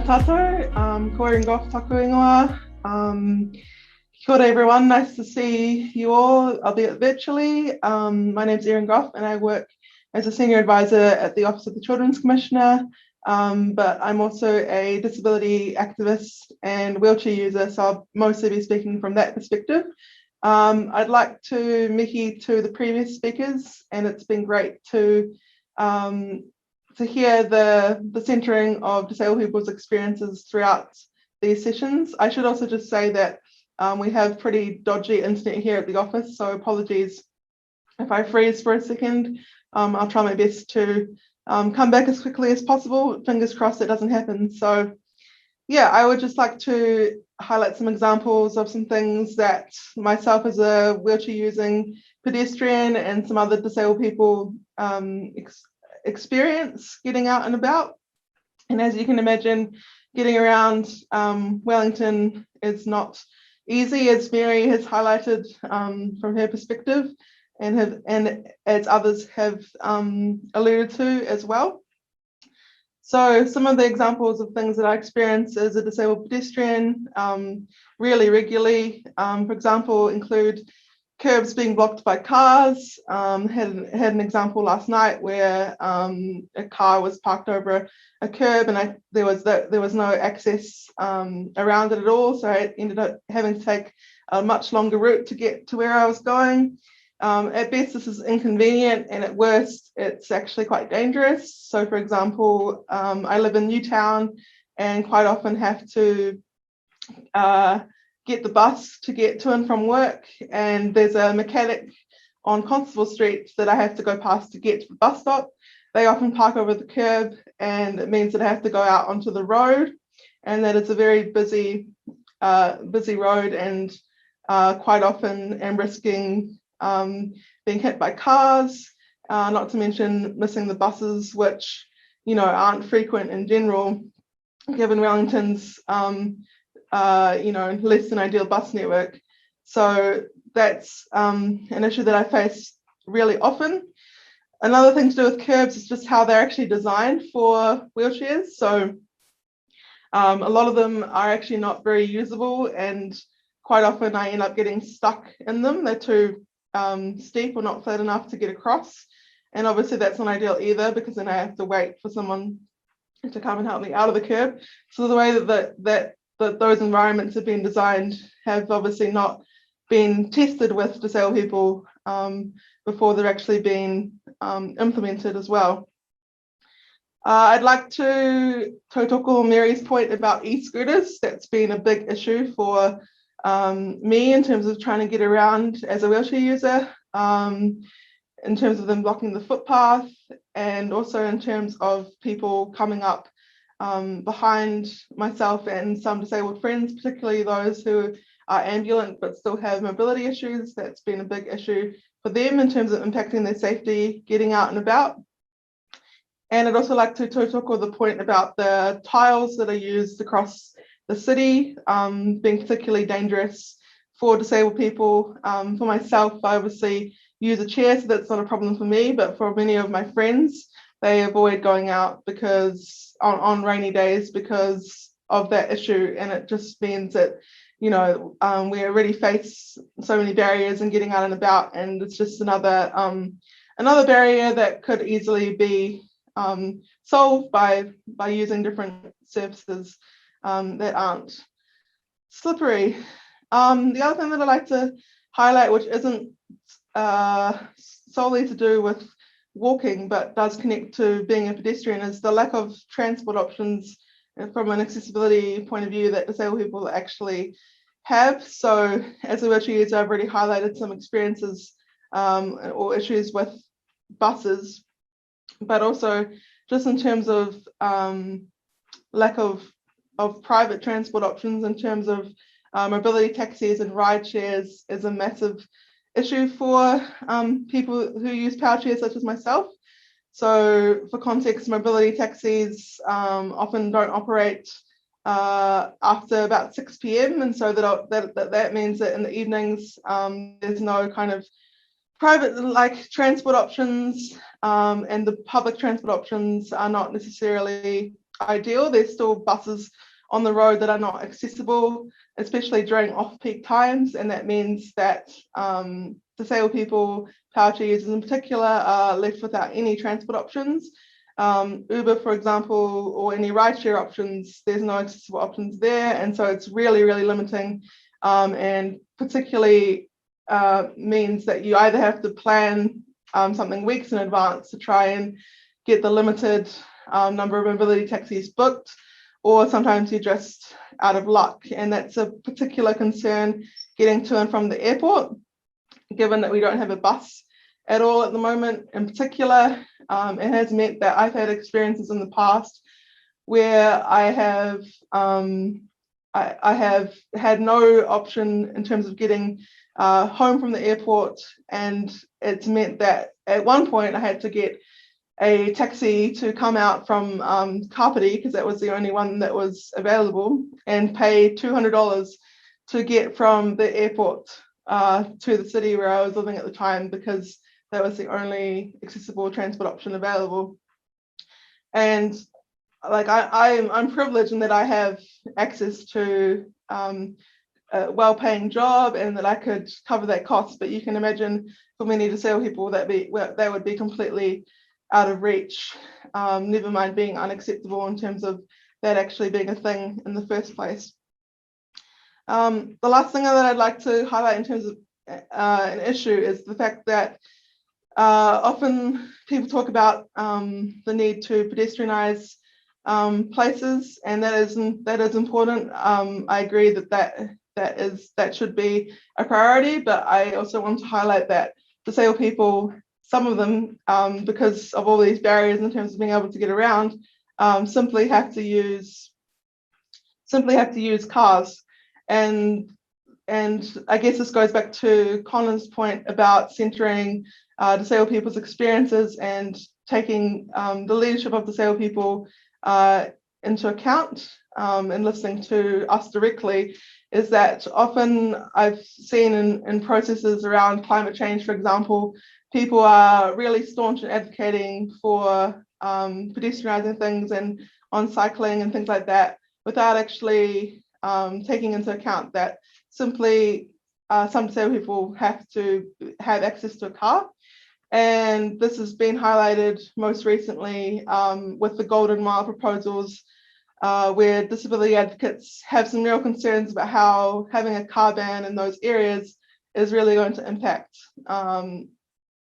Tato, Erin Gough, taku ingoa. Kia ora everyone, nice to see you all, albeit virtually. My name's Erin Gough and I work as a senior advisor at the Office of the Children's Commissioner, but I'm also a disability activist and wheelchair user, so I'll mostly be speaking from that perspective. I'd like to mihi to the previous speakers, and it's been great to hear the centering of disabled people's experiences throughout these sessions. I should also just say that we have pretty dodgy internet here at the office, so apologies if I freeze for a second. I'll try my best to come back as quickly as possible. Fingers crossed it doesn't happen. So yeah, I would just like to highlight some examples of some things that myself as a wheelchair using pedestrian and some other disabled people experience getting out and about. And as you can imagine, getting around Wellington is not easy, as Mary has highlighted from her perspective, and as others have alluded to as well. So some of the examples of things that I experience as a disabled pedestrian really regularly, for example, include curbs being blocked by cars. Had an example last night where a car was parked over a curb and there was no access around it at all, so I ended up having to take a much longer route to get to where I was going. At best, this is inconvenient, and at worst, it's actually quite dangerous. So, for example, I live in Newtown and quite often have to get the bus to get to and from work, and there's a mechanic on Constable Street that I have to go past to get to the bus stop. They often park over the curb, and it means that I have to go out onto the road, and that it's a very busy road, and quite often am risking being hit by cars, not to mention missing the buses, which aren't frequent in general, given Wellington's less than ideal bus network. So that's an issue that I face really often. Another thing to do with curbs is just how they're actually designed for wheelchairs. So a lot of them are actually not very usable, and quite often I end up getting stuck in them. They're too steep or not flat enough to get across. And obviously that's not ideal either, because then I have to wait for someone to come and help me out of the curb. So the way that those environments have been designed have obviously not been tested with disabled people before they're actually been implemented as well. I'd like to tautoko Mary's point about e-scooters. That's been a big issue for me in terms of trying to get around as a wheelchair user, in terms of them blocking the footpath, and also in terms of people coming up behind myself and some disabled friends, particularly those who are ambulant but still have mobility issues. That's been a big issue for them in terms of impacting their safety getting out and about. And I'd also like to tautoko the point about the tiles that are used across the city being particularly dangerous for disabled people. For myself, I obviously use a chair, so that's not a problem for me, but for many of my friends, they avoid going out because on rainy days because of that issue. And it just means that we already face so many barriers in getting out and about, and it's just another barrier that could easily be solved by using different surfaces that aren't slippery. The other thing that I'd like to highlight, which isn't solely to do with walking but does connect to being a pedestrian, is the lack of transport options from an accessibility point of view that disabled people actually have. So as a wheelchair user, I've already highlighted some experiences or issues with buses, but also just in terms of lack of private transport options, in terms of mobility taxis and ride shares is a massive issue for people who use power chairs such as myself. So for context, mobility taxis often don't operate after about 6 p.m. and so that means that in the evenings there's no kind of private transport options, and the public transport options are not necessarily ideal. There's still buses on the road that are not accessible, especially during off-peak times, and that means that disabled people, powerchair users in particular, are left without any transport options. Uber, for example, or any rideshare options, there's no accessible options there, and so it's really, really limiting, and particularly means that you either have to plan something weeks in advance to try and get the limited number of mobility taxis booked, or sometimes you're just out of luck, and that's a particular concern getting to and from the airport, given that we don't have a bus at all at the moment. In particular, it has meant that I've had experiences in the past where I have had no option in terms of getting home from the airport, and it's meant that at one point I had to get a taxi to come out from Kapiti, because that was the only one that was available, and pay $200 to get from the airport to the city where I was living at the time, because that was the only accessible transport option available. And like I'm privileged in that I have access to a well-paying job and that I could cover that cost, but you can imagine for many disabled people that would be completely out of reach, never mind being unacceptable in terms of that actually being a thing in the first place. The last thing that I'd like to highlight in terms of an issue is the fact that often people talk about the need to pedestrianize places, and that is important. I agree that should be a priority, but I also want to highlight that disabled people, some of them, because of all these barriers in terms of being able to get around, simply have to use cars. And I guess this goes back to Connor's point about centering disabled people's experiences and taking the leadership of disabled people into account, and listening to us directly, is that often I've seen in processes around climate change, for example, people are really staunch in advocating for pedestrianising things and on cycling and things like that, without actually taking into account that simply some disabled people have to have access to a car. And this has been highlighted most recently with the Golden Mile proposals, where disability advocates have some real concerns about how having a car ban in those areas is really going to impact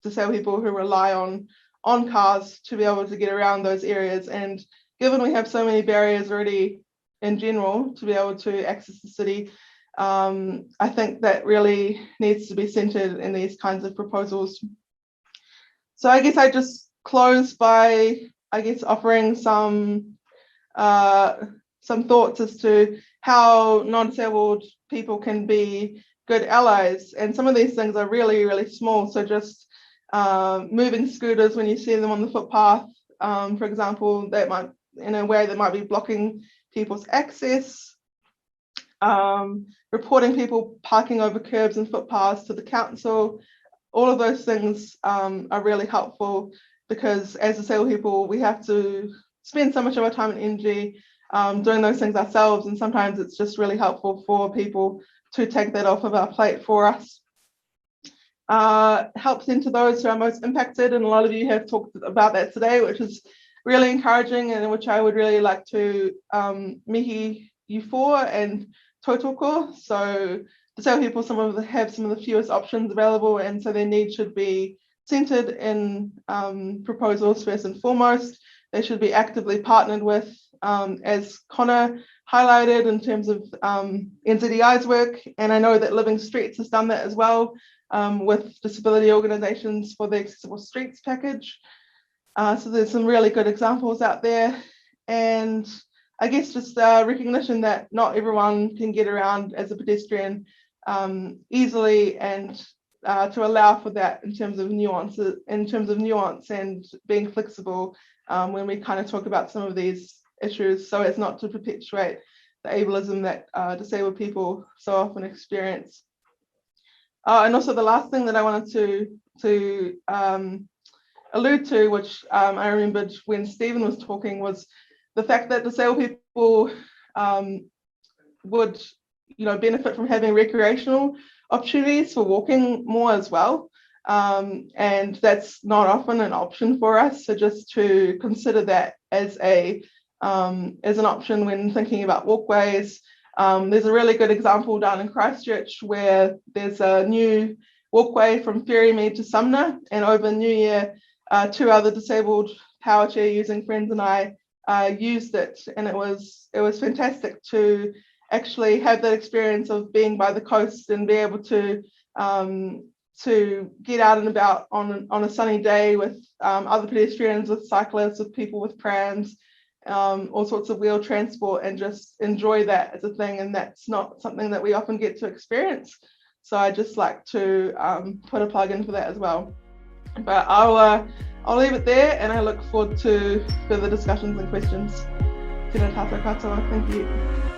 disabled people who rely on cars to be able to get around those areas. And given we have so many barriers already in general to be able to access the city, I think that really needs to be centered in these kinds of proposals. So I guess I just close by, offering some thoughts as to how non-disabled people can be good allies. And some of these things are really, really small. So just moving scooters when you see them on the footpath, for example, that might, in a way that might be blocking people's access. Reporting people parking over curbs and footpaths to the council. All of those things are really helpful, because as disabled people, we have to spend so much of our time and energy doing those things ourselves, and sometimes it's just really helpful for people to take that off of our plate for us. Helps into those who are most impacted, and a lot of you have talked about that today, which is really encouraging, and which I would really like to mihi you for and tautoko. So disabled people have some of the fewest options available, and so their needs should be centered in proposals first and foremost. They should be actively partnered with, as Connor highlighted, in terms of NZEI's work, and I know that Living Streets has done that as well with disability organisations for the Accessible Streets package. So there's some really good examples out there, and I guess just recognition that not everyone can get around as a pedestrian easily, and to allow for that in terms of nuance and being flexible when we kind of talk about some of these issues, so as not to perpetuate the ableism that disabled people so often experience. And also the last thing that I wanted to allude to, which I remembered when Stephen was talking, was the fact that disabled people would, benefit from having recreational opportunities for walking more as well. And that's not often an option for us. So just to consider that as an option when thinking about walkways. There's a really good example down in Christchurch where there's a new walkway from Ferrymead to Sumner, and over New Year, 2 other disabled power chair using friends and I used it, and it was fantastic to actually have that experience of being by the coast and be able to get out and about on a sunny day with other pedestrians, with cyclists, with people with prams, all sorts of wheel transport, and just enjoy that as a thing. And that's not something that we often get to experience. So I just like to put a plug in for that as well. But I'll leave it there, and I look forward to further discussions and questions. Tēnā tātou katoa. Thank you.